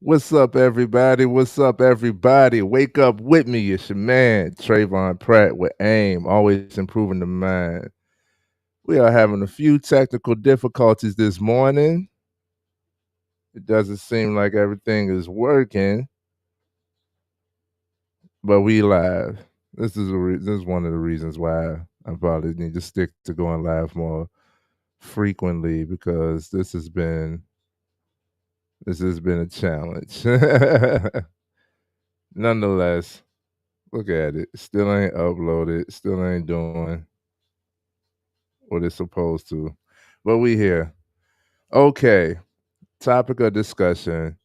What's up, everybody? What's up, everybody? Wake up with me. It's your man, Trayvon Pratt with AIM, always improving the mind. We are having a few technical difficulties this morning. It doesn't seem like everything is working, but we live. This is one of the reasons why I probably need to stick to going live more frequently because this has been a challenge. Nonetheless, look at it. Still ain't uploaded. Still ain't doing what it's supposed to. But we here. Okay. Topic of discussion.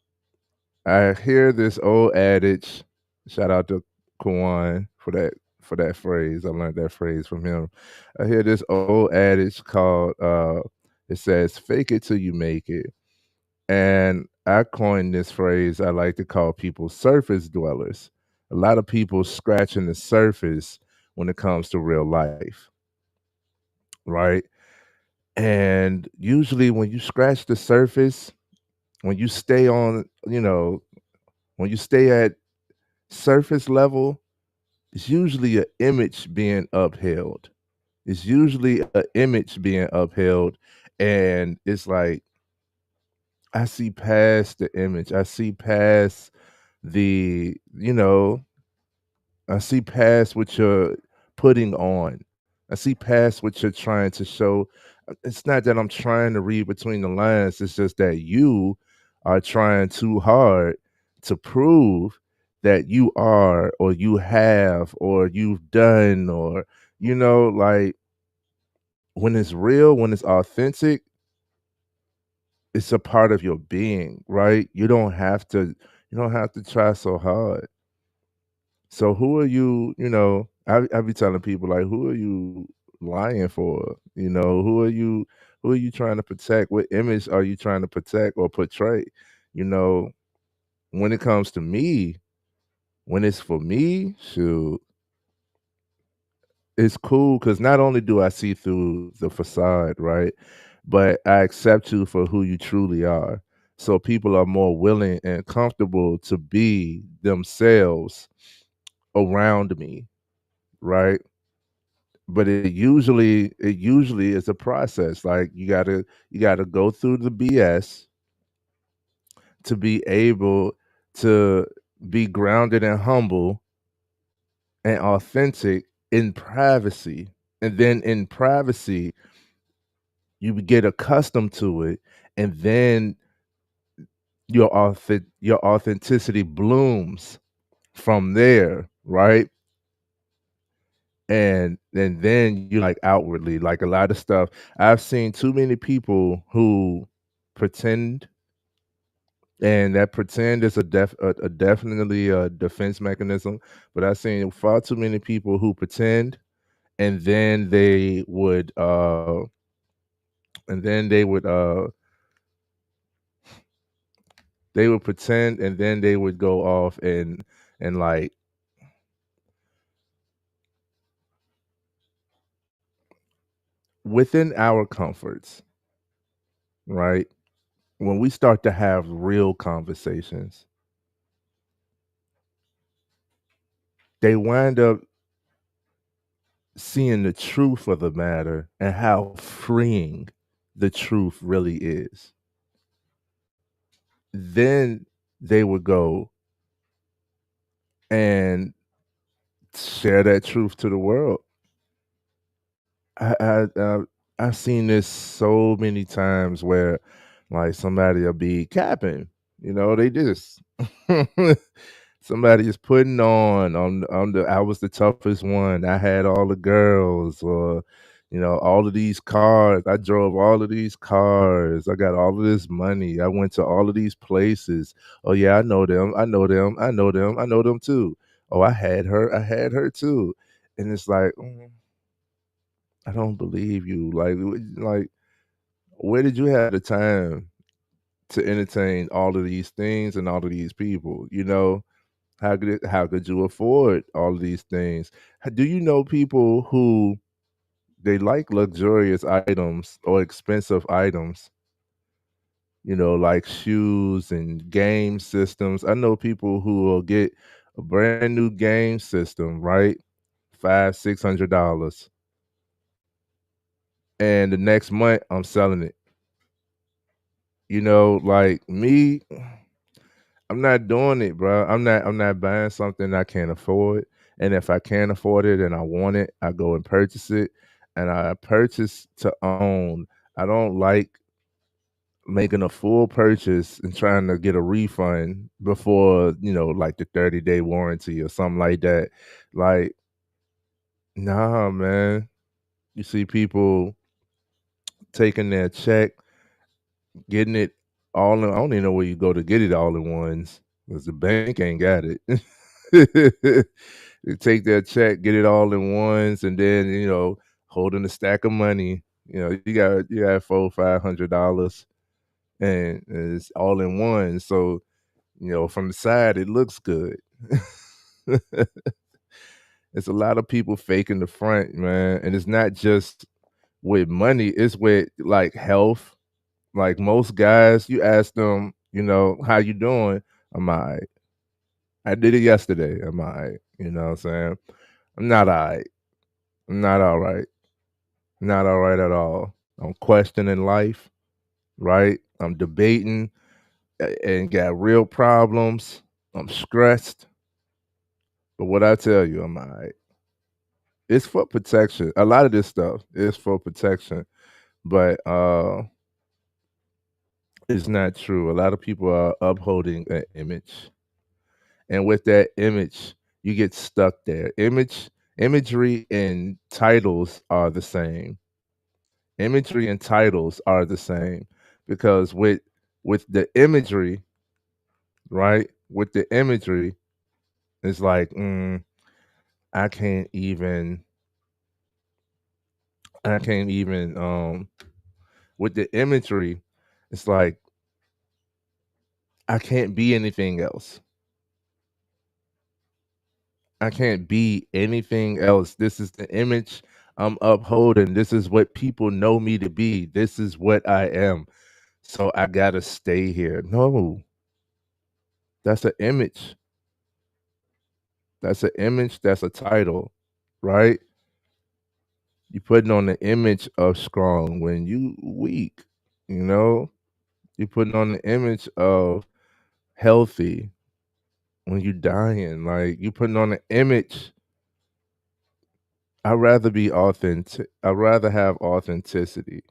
I hear this old adage. Shout out to Kwan for that phrase. I learned that phrase from him. I hear this old adage called it says fake it till you make it. And I coined this phrase I like to call people surface dwellers. A lot of people scratching the surface when it comes to real life, right? And usually when you scratch the surface, when you stay on, when you stay at surface level, it's usually an image being upheld. It's usually an image being upheld. And it's like, I see past the image. I see past the, I see past what you're putting on. I see past what you're trying to show. It's not that I'm trying to read between the lines. It's just that you are trying too hard to prove that you are, or you have, or you've done, or, like when it's real, when it's authentic, it's a part of your being, right? You don't have to try so hard. So who are you? I be telling people like, who are you lying for? Who are you trying to protect? What image are you trying to protect or portray? You know, when it comes to me, when it's for me, shoot, it's cool because not only do I see through the facade, right, but I accept you for who you truly are. So people are more willing and comfortable to be themselves around me, right? But it usually is a process. Like you gotta go through the BS to be able to be grounded and humble and authentic in privacy. And then in privacy, you get accustomed to it, and then your authenticity blooms from there, right? And then you like outwardly, like a lot of stuff. I've seen too many people who pretend, and that pretend is a definitely a defense mechanism. But I've seen far too many people who pretend, and then they would pretend, and then they would go off and like within our comforts, right? When we start to have real conversations, they wind up seeing the truth of the matter and how freeing the truth really is. Then they would go and share that truth to the world. I've seen this so many times where like somebody will be capping, they just somebody is putting on the I was the toughest one. I had all the girls, or all of these cars. I drove all of these cars. I got all of this money. I went to all of these places. Oh yeah, I know them. I know them. I know them. I know them too. Oh, I had her. I had her too. And it's like, I don't believe you. Like, where did you have the time to entertain all of these things and all of these people? How could you afford all of these things? Do you know people who they like luxurious items or expensive items, like shoes and game systems. I know people who will get a brand new game system, right? $500-$600, and the next month I'm selling it. Like me, I'm not doing it, bro. I'm not buying something I can't afford. And if I can't afford it and I want it, I go and purchase it. And I purchase to own. I don't like making a full purchase and trying to get a refund before, like the 30-day warranty or something like that. Like, nah, man. You see people taking their check, getting it all in. I don't even know where you go to get it all in ones because the bank ain't got it. They take their check, get it all in ones, and then holding a stack of money. You got $400-$500, and it's all in one. So from the side it looks good. It's a lot of people faking the front, man, and it's not just with money. It's with like health. Like most guys, you ask them, how you doing? I'm all right. I did it yesterday. I'm all right. You know what I'm saying? I'm not all right. I'm not all right. Not all right at all. I'm questioning life, right? I'm debating and got real problems. I'm stressed. But what I tell you, I'm all right. It's for protection. A lot of this stuff is for protection, but it's not true. A lot of people are upholding an image. And with that image, you get stuck there. Imagery and titles are the same. Imagery and titles are the same because with the imagery, right? With the imagery, it's like I can't even I can't even with the imagery, it's like I can't be anything else. I can't be anything else. This is the image I'm upholding. This is what people know me to be. This is what I am. So I gotta stay here. No, that's an image. That's an image. That's a title, right? You putting on the image of strong when you weak. You know, you putting on the image of healthy when you dying. Like you putting on the image. I'd rather be authentic. I'd rather have authenticity.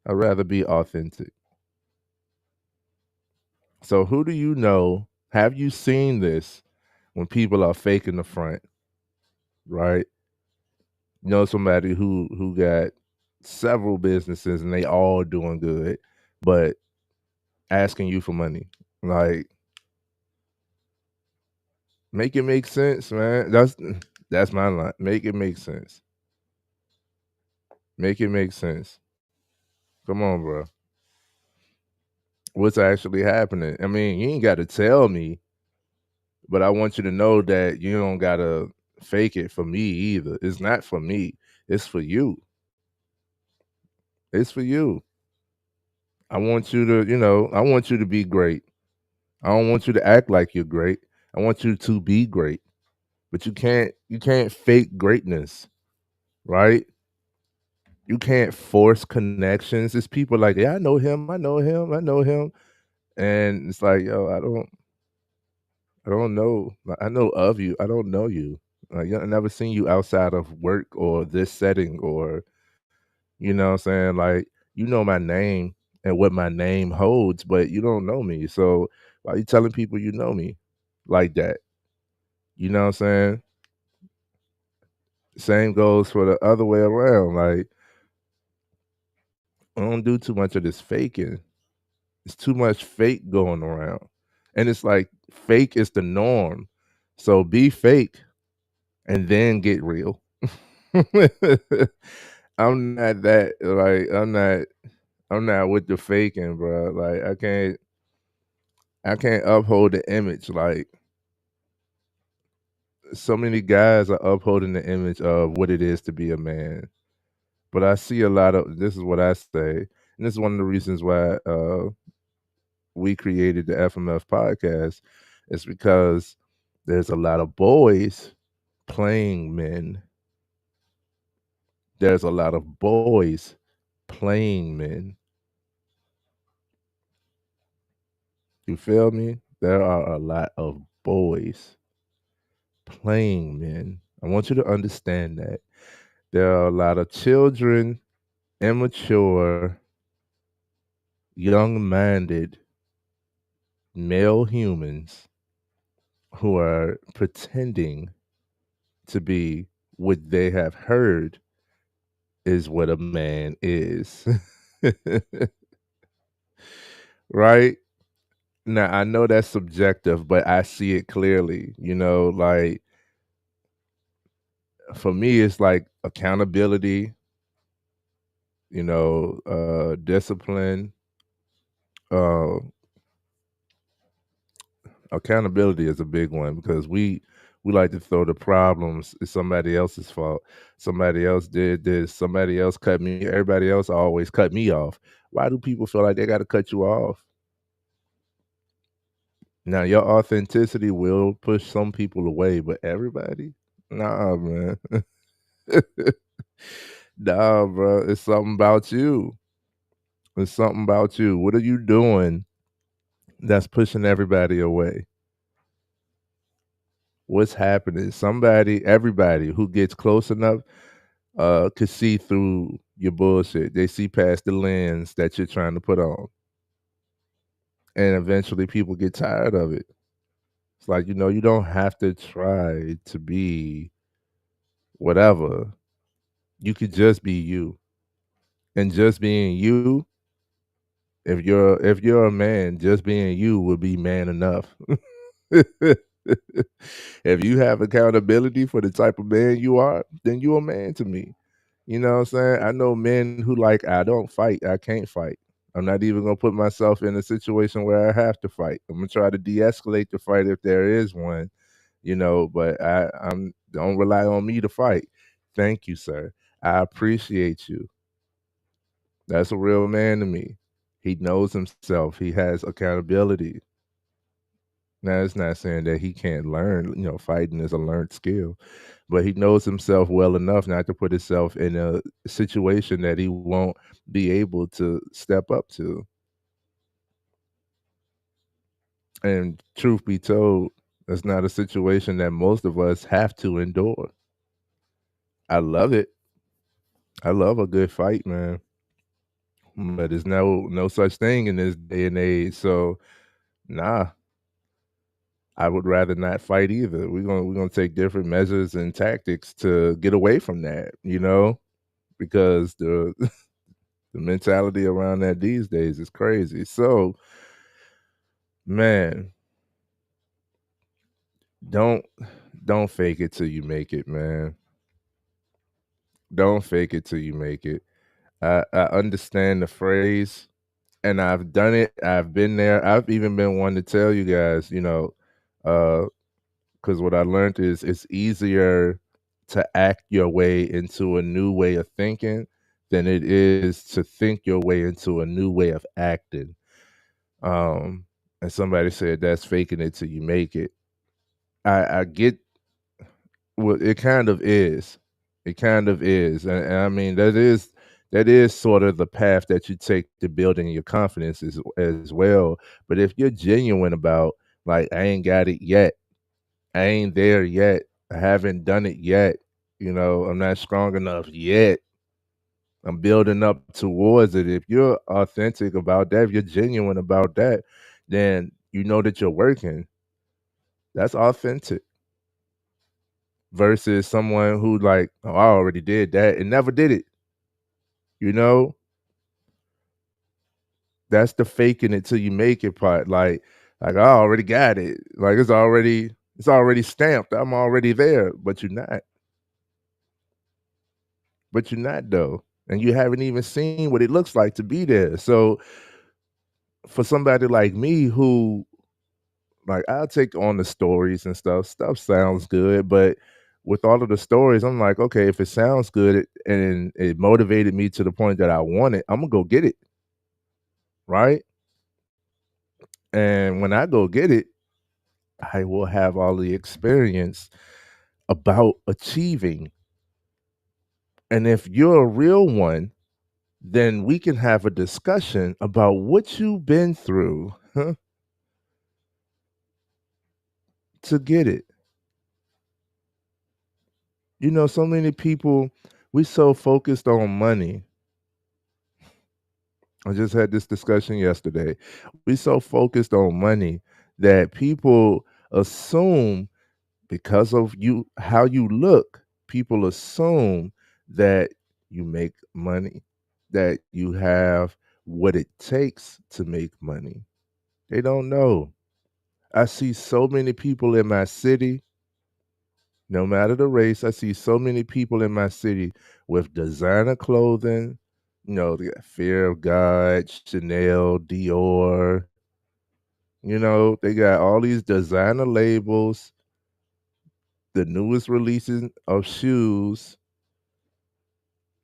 I'd rather be authentic. So who do you know? Have you seen this when people are faking the front, right? You know somebody who got several businesses and they all doing good, but asking you for money. Like, make it make sense, man. That's my line. Make it make sense. Make it make sense. Come on, bro. What's actually happening? I mean, you ain't got to tell me, but I want you to know that you don't gotta fake it for me either. It's not for me. It's for you. It's for you. I want you to, I want you to be great. I don't want you to act like you're great. I want you to be great. But you can't fake greatness, right? You can't force connections. It's people like, yeah, I know him, I know him, I know him. And it's like, yo, I don't know. Like, I know of you. I don't know you. I never seen you outside of work or this setting or what I'm saying? Like, you know my name and what my name holds, but you don't know me. So why you telling people you know me like that? You know what I'm saying? Same goes for the other way around. Like, I don't do too much of this faking. It's too much fake going around. And it's like fake is the norm. So be fake and then get real. I'm not that like I'm not with the faking, bro. Like I can't uphold the image. Like so many guys are upholding the image of what it is to be a man. But I see a lot of this is what I say. And this is one of the reasons why we created the FMF podcast. It's because there's a lot of boys playing men. There's a lot of boys playing men. You feel me? There are a lot of boys playing men. I want you to understand that. There are a lot of children, immature, young minded male humans who are pretending to be what they have heard is what a man is. Right? Now, I know that's subjective, but I see it clearly. Like for me, it's like accountability, discipline. Uh, Accountability is a big one because we like to throw the problems. It's somebody else's fault. Somebody else did this. Somebody else cut me. Everybody else always cut me off. Why do people feel like they got to cut you off? Now, your authenticity will push some people away, but everybody, nah, man. Nah, bro. It's something about you. It's something about you. What are you doing that's pushing everybody away? What's happening? Everybody who gets close enough could see through your bullshit. They see past the lens that you're trying to put on. And eventually people get tired of it. It's like, you don't have to try to be whatever. You could just be you. And just being you, if you're a man, just being you would be man enough. If you have accountability for the type of man you are, then you're a man to me. You know what I'm saying? I know men who like, I don't fight, I can't fight. I'm not even gonna put myself in a situation where I have to fight. I'm gonna try to de-escalate the fight if there is one, but I'm don't rely on me to fight. Thank you, sir. I appreciate you. That's a real man to me. He knows himself. He has accountability. Now, it's not saying that he can't learn. Fighting is a learned skill, but he knows himself well enough not to put himself in a situation that he won't be able to step up to. And truth be told, that's not a situation that most of us have to endure. I love it. I love a good fight, man. But there's no such thing in this day and age. So, nah, I would rather not fight either. We're gonna take different measures and tactics to get away from that, because the mentality around that these days is crazy. So, man, don't don't fake it till you make it, man. Don't fake it till you make it. I understand the phrase, and I've done it. I've been there. I've even been one to tell you guys, uh, because what I learned is it's easier to act your way into a new way of thinking than it is to think your way into a new way of acting. Um, and somebody said that's faking it till you make it. I get what it kind of is. It kind of is, and I mean that is sort of the path that you take to building your confidence as well. But if you're genuine about like I ain't got it yet, I ain't there yet, I haven't done it yet, I'm not strong enough yet. I'm building up towards it. If you're authentic about that, if you're genuine about that, then you know that you're working. That's authentic versus someone who like, oh, I already did that and never did it. You know, that's the faking it till you make it part. Like I already got it. Like it's already stamped. I'm already there, but you're not. But you're not though. And you haven't even seen what it looks like to be there. So for somebody like me who like I'll take on the stories and stuff. Stuff sounds good, but with all of the stories, I'm like, okay, if it sounds good and it motivated me to the point that I want it, I'm gonna go get it. right? And when I go get it, I will have all the experience about achieving. And if you're a real one, then we can have a discussion about what you've been through to get it. So many people, we so focused on money. I just had this discussion yesterday. We so focused on money that people assume because of you how you look, people assume that you make money, that you have what it takes to make money. They don't know. I see so many people in my city, no matter the race, I see so many people in my city with designer clothing. They got Fear of God, Chanel, Dior. They got all these designer labels, the newest releases of shoes,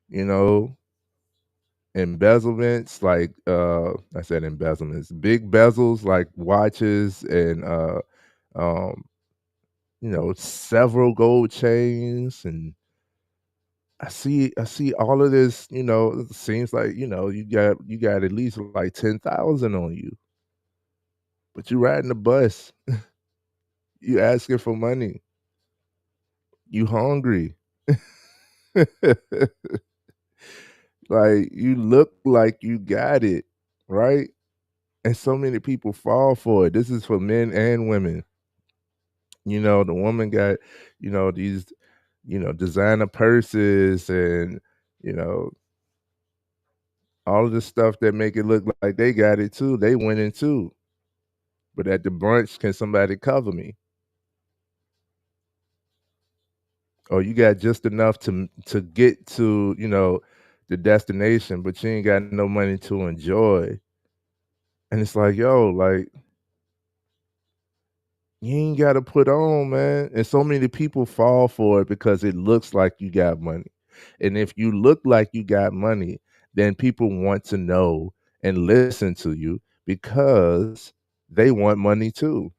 you know, embezzlements like I said embezzlements, big bezels like watches and um several gold chains. And I see all of this. It seems like, you got at least like 10,000 on you, but you riding the bus, you asking for money, you hungry. Like, you look like you got it, right? And so many people fall for it. This is for men and women. The woman got, these, designer purses and, you know, all of the stuff that make it look like they got it too. They winning too. But at the brunch, can somebody cover me? Or you got just enough to get to, the destination, but you ain't got no money to enjoy. And it's like, yo, like, you ain't got to put on, man. And so many people fall for it because it looks like you got money. And if you look like you got money, then people want to know and listen to you because they want money too.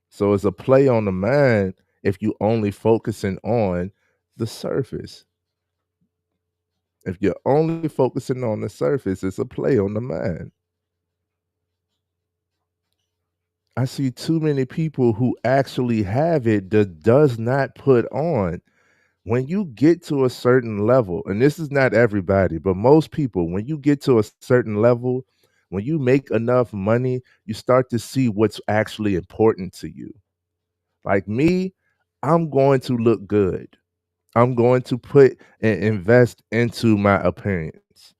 So it's a play on the mind if you only focusing on the surface. If you're only focusing on the surface, it's a play on the mind. I see too many people who actually have it that does not put on. When you get to a certain level, and this is not everybody, but most people, when you get to a certain level, when you make enough money, you start to see what's actually important to you. Like me, I'm going to look good. I'm going to put and invest into my appearance,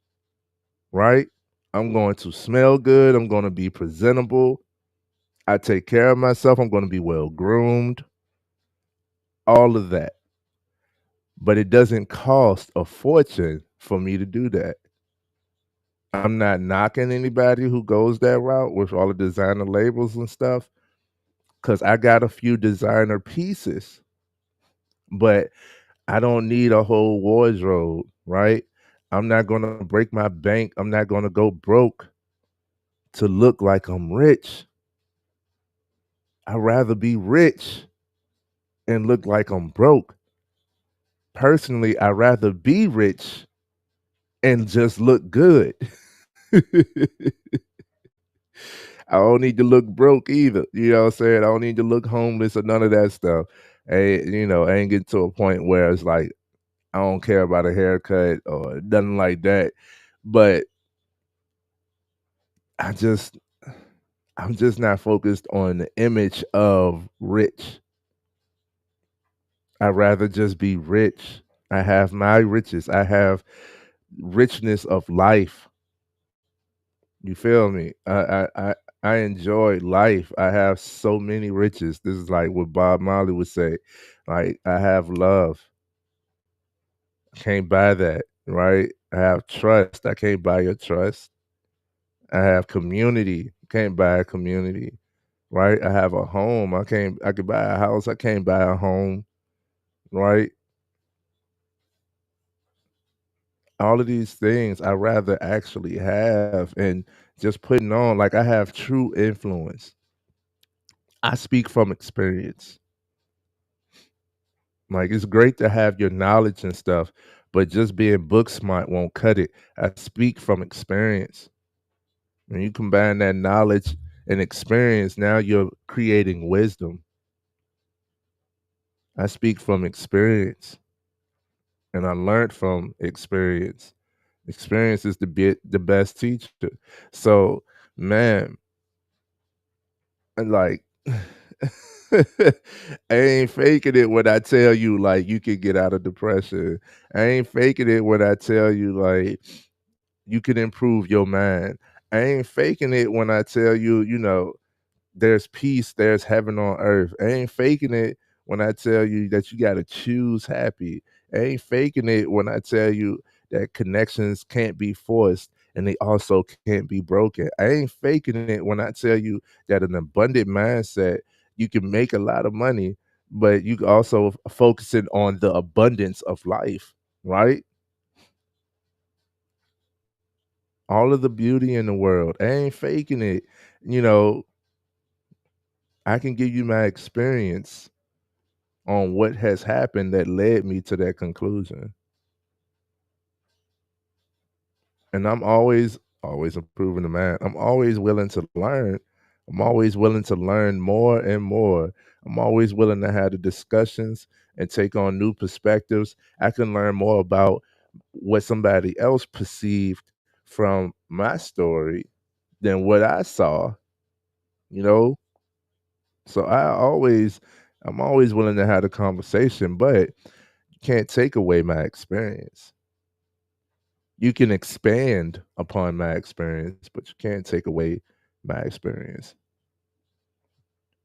right? I'm going to smell good. I'm going to be presentable. I take care of myself. I'm going to be well groomed, all of that. But it doesn't cost a fortune for me to do that. I'm not knocking anybody who goes that route with all the designer labels and stuff, because I got a few designer pieces, but I don't need a whole wardrobe, right? I'm not going to break my bank. I'm not going to go broke to look like I'm rich. I'd rather be rich and look like I'm broke. Personally, I'd rather be rich and just look good. I don't need to look broke either. You know what I'm saying? I don't need to look homeless or none of that stuff. I ain't getting to a point where it's like I don't care about a haircut or nothing like that. But I just I'm just not focused on the image of rich. I'd rather just be rich. I have my riches. I have richness of life. You feel me? I enjoy life. I have so many riches. This is like what Bob Marley would say. Like, I have love. I can't buy that, right? I have trust. I can't buy your trust. I have community. Can't buy a community, right? I have a home. I could buy a house. I can't buy a home, right? All of these things I rather actually have and just putting on like I have true influence. I speak from experience. Like it's great to have your knowledge and stuff, but just being book smart won't cut it. I speak from experience. When you combine that knowledge and experience, now you're creating wisdom. I speak from experience and I learned from experience. Experience is the best teacher. So, man, and like I ain't faking it when I tell you like you can get out of depression. I ain't faking it when I tell you like you can improve your mind. I ain't faking it when I tell you, there's peace, there's heaven on earth. I ain't faking it when I tell you that you got to choose happy. I ain't faking it when I tell you that connections can't be forced and they also can't be broken. I ain't faking it when I tell you that an abundant mindset, you can make a lot of money, but you can also focusing on the abundance of life, right? All of the beauty in the world. I ain't faking it. You know, I can give you my experience on what has happened that led me to that conclusion. And I'm always improving the man. I'm always willing to learn. I'm always willing to learn more and more. I'm always willing to have the discussions and take on new perspectives. I can learn more about what somebody else perceived from my story than what I saw, you know? So I'm always willing to have a conversation, but you can't take away my experience. You can expand upon my experience, but you can't take away my experience.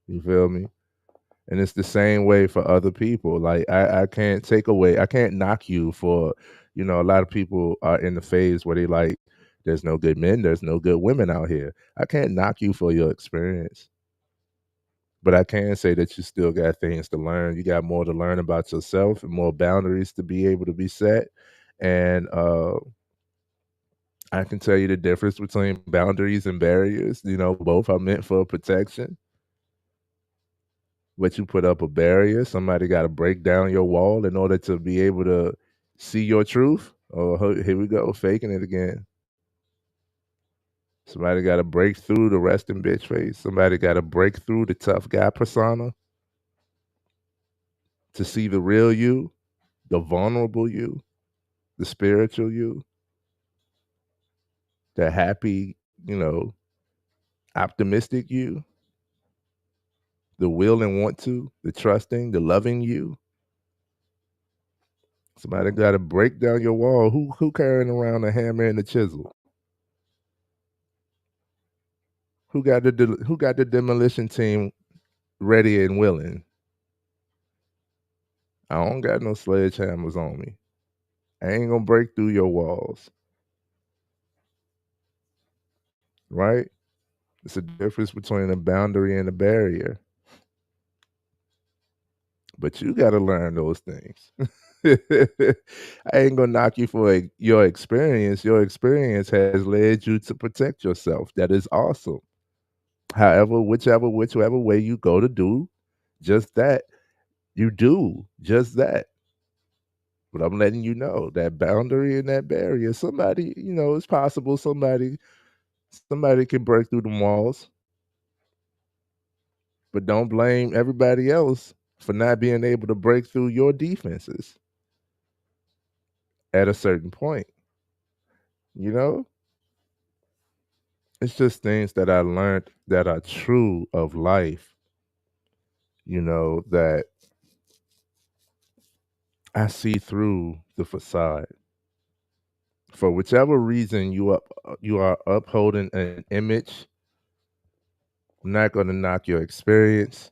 You feel me? And it's the same way for other people. Like I can't take away, I can't knock you for, a lot of people are in the phase where they like, there's no good men, there's no good women out here. I can't knock you for your experience. But I can say that you still got things to learn. You got more to learn about yourself and more boundaries to be able to be set. And I can tell you the difference between boundaries and barriers. Both are meant for protection. But you put up a barrier, somebody got to break down your wall in order to be able to see your truth. Oh, here we go, faking it again. Somebody got to break through the resting bitch face. Somebody got to break through the tough guy persona to see the real you, the vulnerable you, the spiritual you, the happy, you know, optimistic you, the will and want to, the trusting, the loving you. Somebody got to break down your wall. Who carrying around a hammer and a chisel? Who got the demolition team ready and willing? I don't got no sledgehammers on me. I ain't gonna break through your walls, right? It's a difference between a boundary and a barrier. But you got to learn those things. I ain't gonna knock you for your experience. Your experience has led you to protect yourself. That is awesome. However, whichever way you go to do just that, you do just that. But I'm letting you know that boundary and that barrier. Somebody, it's possible somebody can break through the walls, but don't blame everybody else for not being able to break through your defenses at a certain point. You know, it's just things that I learned that are true of life, that I see through the facade. For whichever reason you are upholding an image, I'm not going to knock your experience,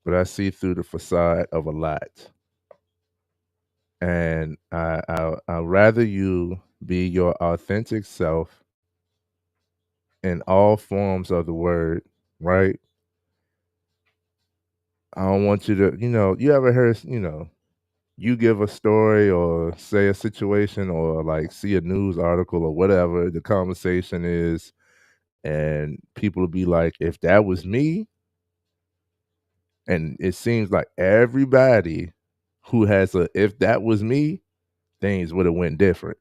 but I see through the facade of a lot. And I'd rather you be your authentic self in all forms of the word, right? I don't want you to, you ever heard, you give a story or say a situation or like see a news article or whatever the conversation is, and people will be like, if that was me, and it seems like everybody who has a if that was me, things would have went different.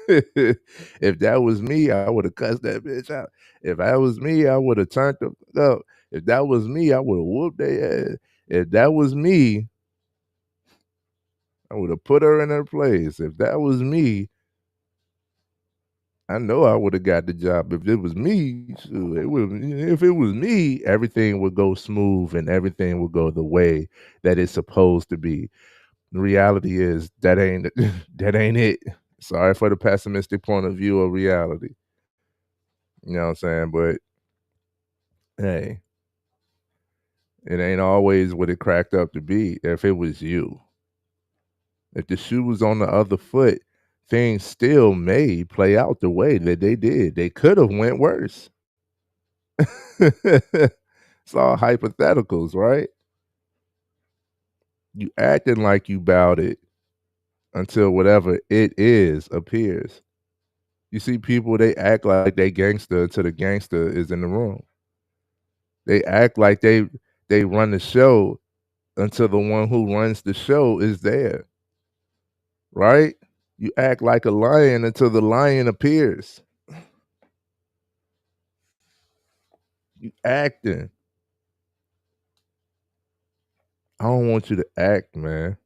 If that was me, I would have cussed that bitch out. If that was me, I would have turned them up. If that was me, I would have whooped their ass. If that was me, I would have put her in her place. If that was me, I know I would have got the job. If it was me, shoot, it would. If it was me, everything would go smooth and everything would go the way that it's supposed to be. The reality is that ain't that ain't it. Sorry for the pessimistic point of view of reality. You know what I'm saying? But hey, it ain't always what it cracked up to be. If it was you, if the shoe was on the other foot, things still may play out the way that they did. They could have went worse. It's all hypotheticals, right? You acting like you bout it until whatever it is appears. You see people, they act like they gangster until the gangster is in the room. They act like they run the show until the one who runs the show is there, right? You act like a lion until the lion appears. You acting. I don't want you to act, man.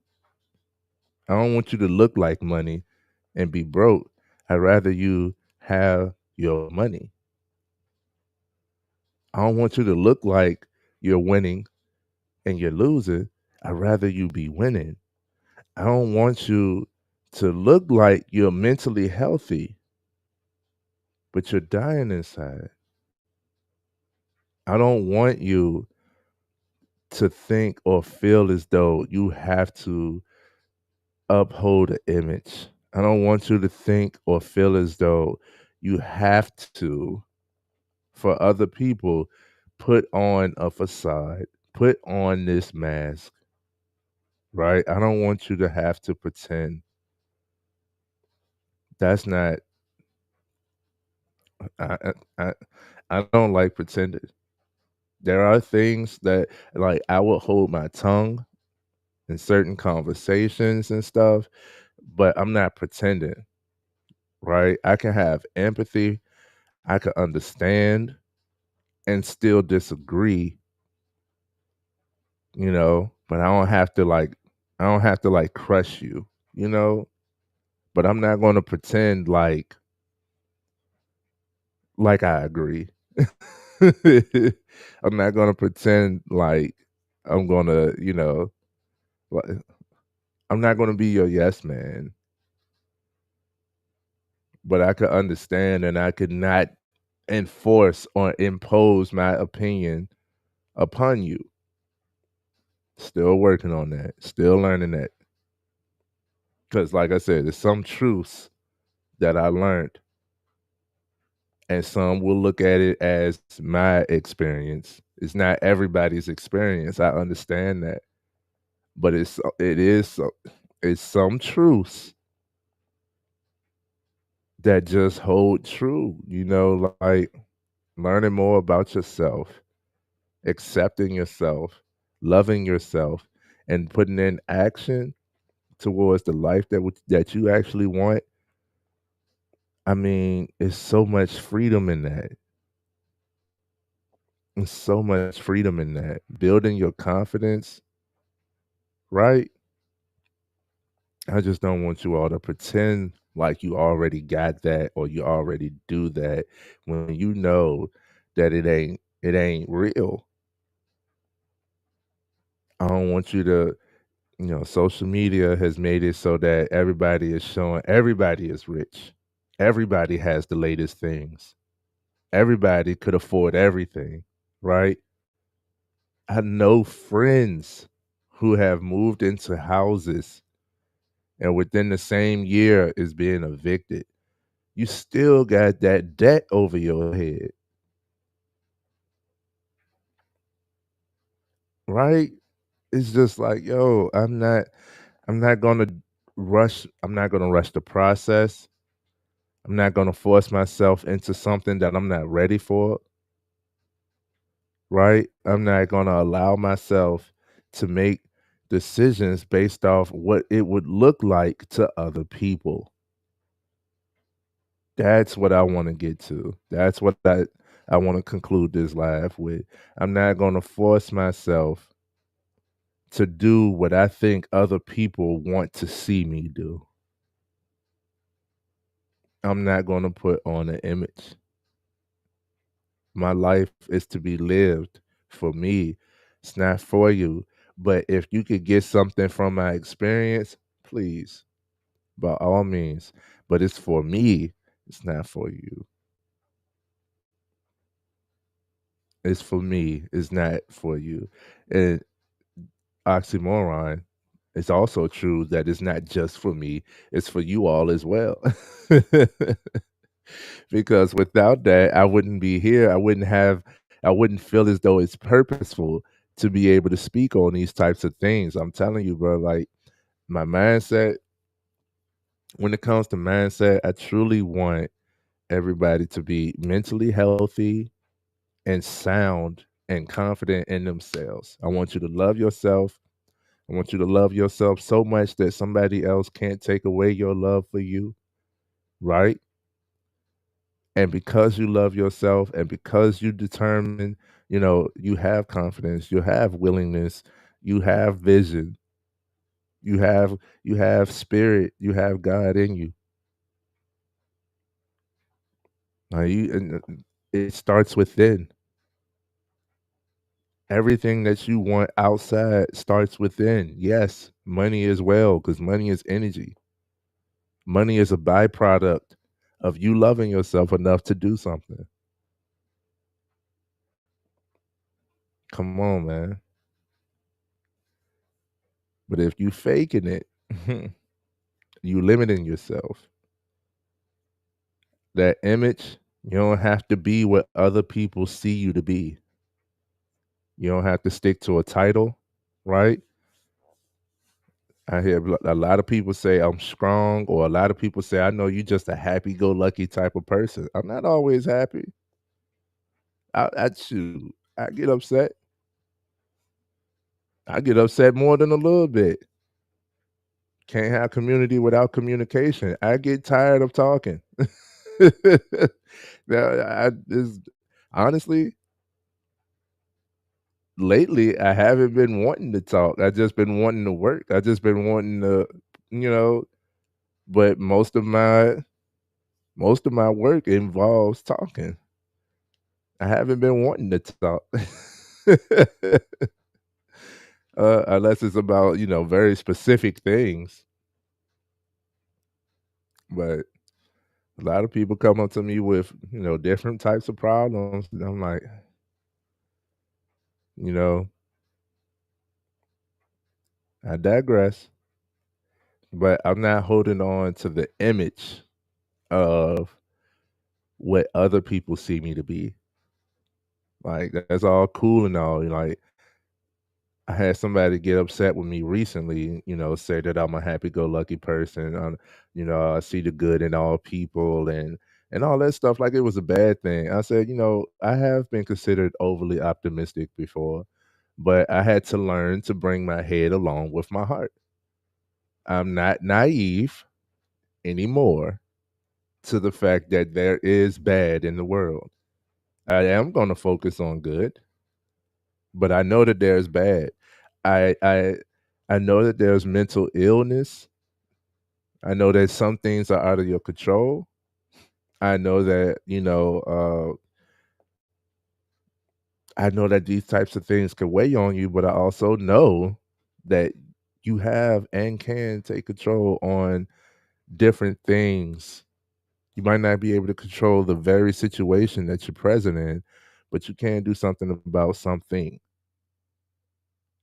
I don't want you to look like money and be broke. I'd rather you have your money. I don't want you to look like you're winning and you're losing. I'd rather you be winning. I don't want you to look like you're mentally healthy, but you're dying inside. I don't want you to think or feel as though you have to uphold an image. I don't want you to think or feel as though you have to, for other people, put on a facade, put on this mask, right? I don't want you to have to pretend. That's not, I, I, I I don't like pretending. There are things that, like, I will hold my tongue in certain conversations and stuff, but I'm not pretending, right? I can have empathy, I can understand and still disagree, but I don't have to like crush you, you know? But I'm not going to pretend like I agree. I'm not going to pretend like I'm going to, like, I'm not going to be your yes man, but I could understand and I could not enforce or impose my opinion upon you. Still working on that, still learning that. Because, like I said, there's some truths that I learned, and some will look at it as my experience. It's not everybody's experience. I understand that, but it's some truths that just hold true. Like learning more about yourself, accepting yourself, loving yourself, and putting in action towards the life that you actually want. I mean, it's so much freedom in that. There's so much freedom in that. Building your confidence, right? I just don't want you all to pretend like you already got that or you already do that when you know that it ain't real. I don't want you to, social media has made it so that everybody is showing everybody is rich. Everybody has the latest things. Everybody could afford everything, right? I know friends who have moved into houses and within the same year is being evicted. You still got that debt over your head, right? It's just like, yo, I'm not. I'm not gonna rush the process. I'm not gonna force myself into something that I'm not ready for, right? I'm not gonna allow myself to make decisions based off what it would look like to other people. That's what I wanna get to. That's what I wanna conclude this live with. I'm not gonna force myself to do what I think other people want to see me do. I'm not gonna put on an image. My life is to be lived for me. It's not for you. But if you could get something from my experience, please, by all means. But it's for me. It's not for you. It's for me. It's not for you. And oxymoron, it's also true that it's not just for me, it's for you all as well. Because without that, I wouldn't be here. I wouldn't feel as though it's purposeful to be able to speak on these types of things. I'm telling you, bro, like my mindset, when it comes to mindset, I truly want everybody to be mentally healthy and sound and confident in themselves. I want you to love yourself. I want you to love yourself so much that somebody else can't take away your love for you, right? And because you love yourself and because you determine, you have confidence, you have willingness, you have vision, you have you have spirit, you have God in you. It starts within. Everything that you want outside starts within. Yes, money as well, because money is energy. Money is a byproduct of you loving yourself enough to do something. Come on, man. But if you faking it, you limiting yourself. That image, you don't have to be what other people see you to be. You don't have to stick to a title, right? I hear a lot of people say I'm strong, or a lot of people say, I know you just a happy go lucky type of person. I'm not always happy. I shoot. I get upset. I get upset more than a little bit. Can't have community without communication. I get tired of talking. Now, I is honestly, lately I haven't been wanting to talk. I just been wanting to work. I just been wanting to, you know, but most of my work involves talking. I haven't been wanting to talk. Unless it's about, very specific things. But a lot of people come up to me with, different types of problems. And I'm like, you know, I digress. But I'm not holding on to the image of what other people see me to be. Like that's all cool and all. Like I had somebody get upset with me recently, say that I'm a happy-go-lucky person. I see the good in all people and all that stuff. Like it was a bad thing. I said, I have been considered overly optimistic before, but I had to learn to bring my head along with my heart. I'm not naive anymore to the fact that there is bad in the world. I am going to focus on good, but I know that there's bad. I I I know that there's mental illness. I know that some things are out of your control. I know that, I know that these types of things can weigh on you, but I also know that you have and can take control on different things. You might not be able to control the very situation that you're present in, but you can do something about something.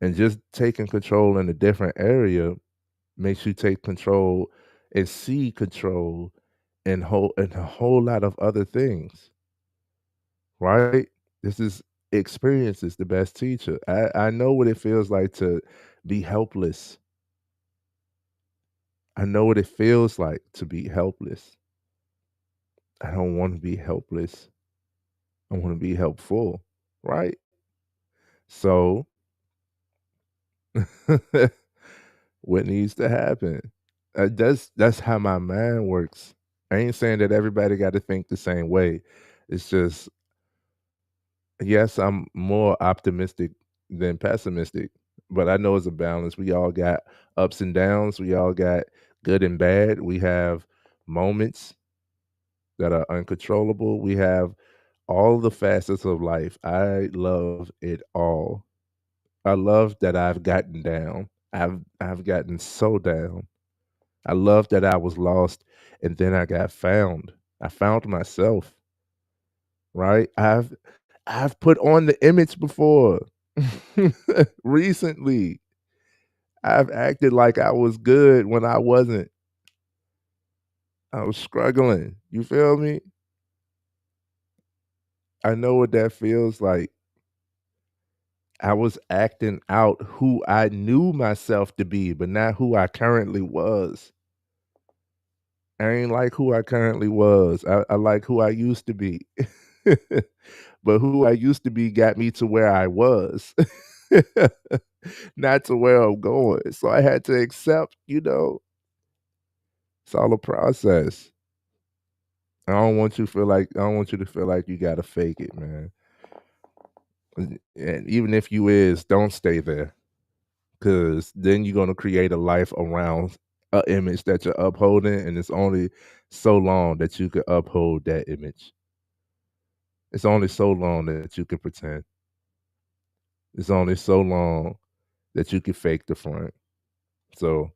And just taking control in a different area makes you take control and see control and a whole lot of other things, right? This is experience is the best teacher. I know what it feels like to be helpless. I know what it feels like to be helpless. I don't want to be helpless. I want to be helpful, right? So, what needs to happen? That's how my mind works. I ain't saying that everybody got to think the same way. It's just yes, I'm more optimistic than pessimistic, but I know it's a balance. We all got ups and downs. We all got good and bad. We have moments that are uncontrollable. We have all the facets of life. I love it all. I love that I've gotten down. I've gotten so down. I love that I was lost and then I got found. I found myself, right? I've put on the image before. Recently, I've acted like I was good when I wasn't. I was struggling. You feel me? I know what that feels like. I was acting out who I knew myself to be, but not who I currently was. I ain't like who I currently was. I like who I used to be. But who I used to be got me to where I was, not to where I'm going. So I had to accept, it's all a process. I don't want you to feel like you gotta fake it, man. And even if you is, don't stay there. Cause then you're gonna create a life around a image that you're upholding, and it's only so long that you can uphold that image. It's only so long that you can pretend. It's only so long that you can fake the front. So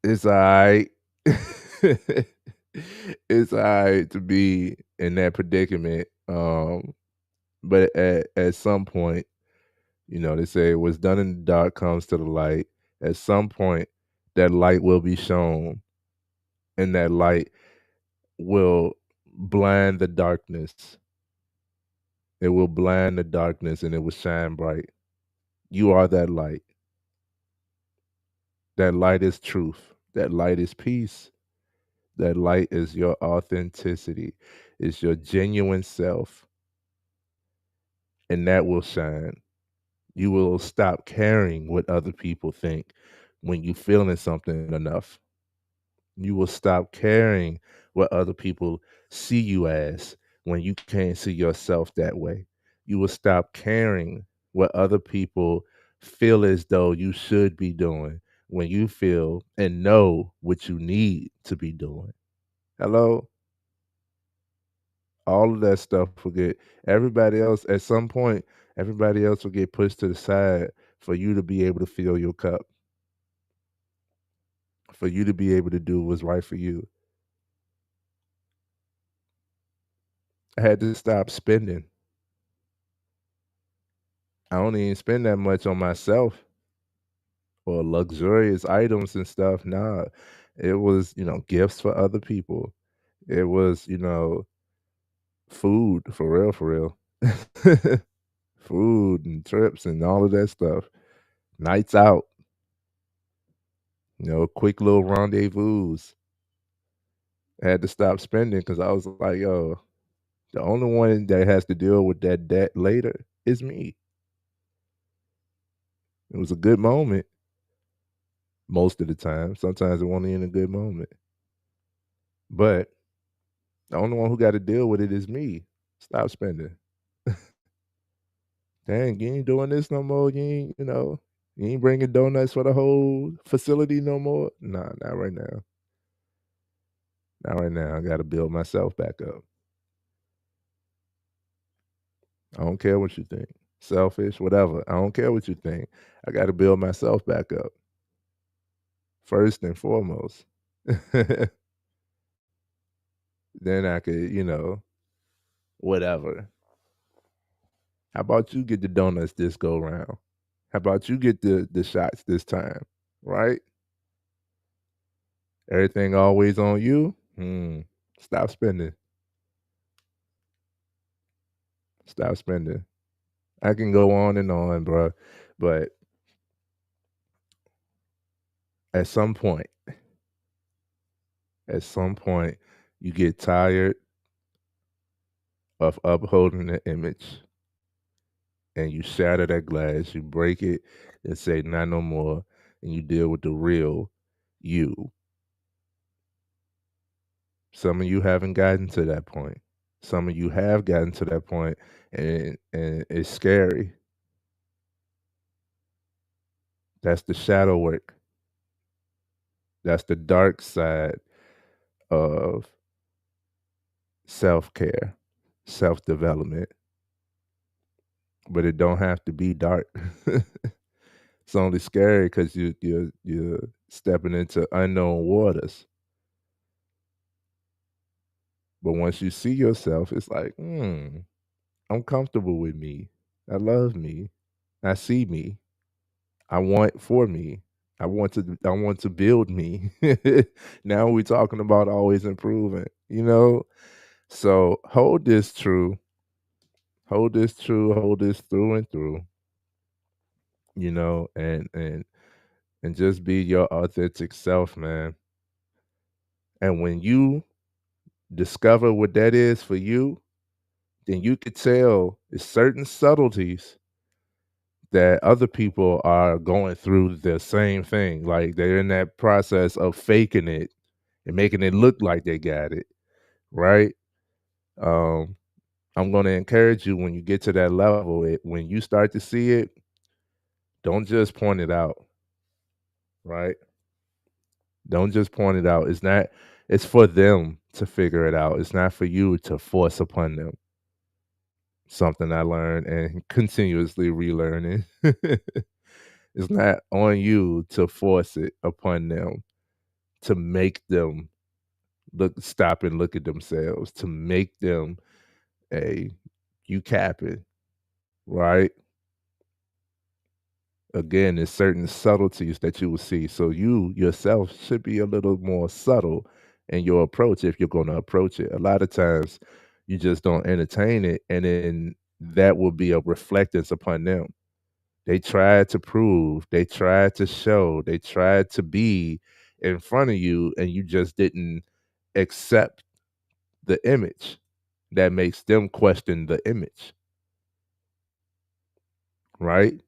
it's alright. It's alright to be in that predicament. But at some point, they say what's done in the dark comes to the light. At some point, that light will be shown, and that light will blind the darkness. It will blind the darkness and it will shine bright. You are that light. That light is truth. That light is peace. That light is your authenticity. It's your genuine self. And that will shine. You will stop caring what other people think when you feeling something enough. You will stop caring what other people see you as when you can't see yourself that way. You will stop caring what other people feel as though you should be doing when you feel and know what you need to be doing. Hello? All of that stuff will get everybody else at some point, everybody else will get pushed to the side for you to be able to fill your cup, for you to be able to do what's right for you. I had to stop spending. I don't even spend that much on myself or luxurious items and stuff. Nah, it was, gifts for other people. It was, food for real. Food and trips and all of that stuff. Nights out, quick little rendezvous. I had to stop spending because I was like, yo, the only one that has to deal with that debt later is me. It was a good moment most of the time. Sometimes it wasn't even a good moment. But the only one who got to deal with it is me. Stop spending. Dang, you ain't doing this no more. You ain't bringing donuts for the whole facility no more. Nah, not right now. Not right now. I got to build myself back up. I don't care what you think. Selfish, whatever. I don't care what you think. I got to build myself back up first and foremost. Then I could, whatever. How about you get the donuts this go round? How about you get the shots this time? Right? Everything always on you? Stop spending. Stop spending. I can go on and on, bro. But At some point, at some point, you get tired of upholding the image and you shatter that glass, you break it and say, not no more, and you deal with the real you. Some of you haven't gotten to that point. Some of you have gotten to that point, and it's scary. That's the shadow work. That's the dark side of self-care, self-development. But it don't have to be dark. It's only scary because you're stepping into unknown waters. But once you see yourself, it's like, I'm comfortable with me. I love me. I see me. I want for me. I want to build me. Now we're talking about always improving, you know? So hold this true. Hold this true, hold this through and through, and just be your authentic self, man. And when you discover what that is for you, then you could tell it's certain subtleties that other people are going through the same thing. Like they're in that process of faking it and making it look like they got it, right? Um, I'm going to encourage you when you get to that level, when you start to see it, don't just point it out, right? Don't just point it out. It's for them to figure it out. It's not for you to force upon them. Something I learned and continuously relearning. It's not on you to force it upon them, to make them stop and look at themselves, to make them a you capping, right? Again, there's certain subtleties that you will see. So you yourself should be a little more subtle in your approach if you're going to approach it. A lot of times you just don't entertain it, and then that will be a reflectance upon them. They tried to prove, they tried to show, they tried to be in front of you, and you just didn't accept the image. That makes them question the image, right?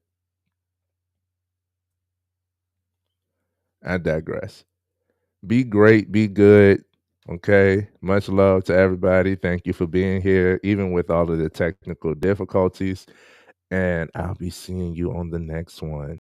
I digress. Be great, be good. Okay. Much love to everybody. Thank you for being here, even with all of the technical difficulties. And I'll be seeing you on the next one.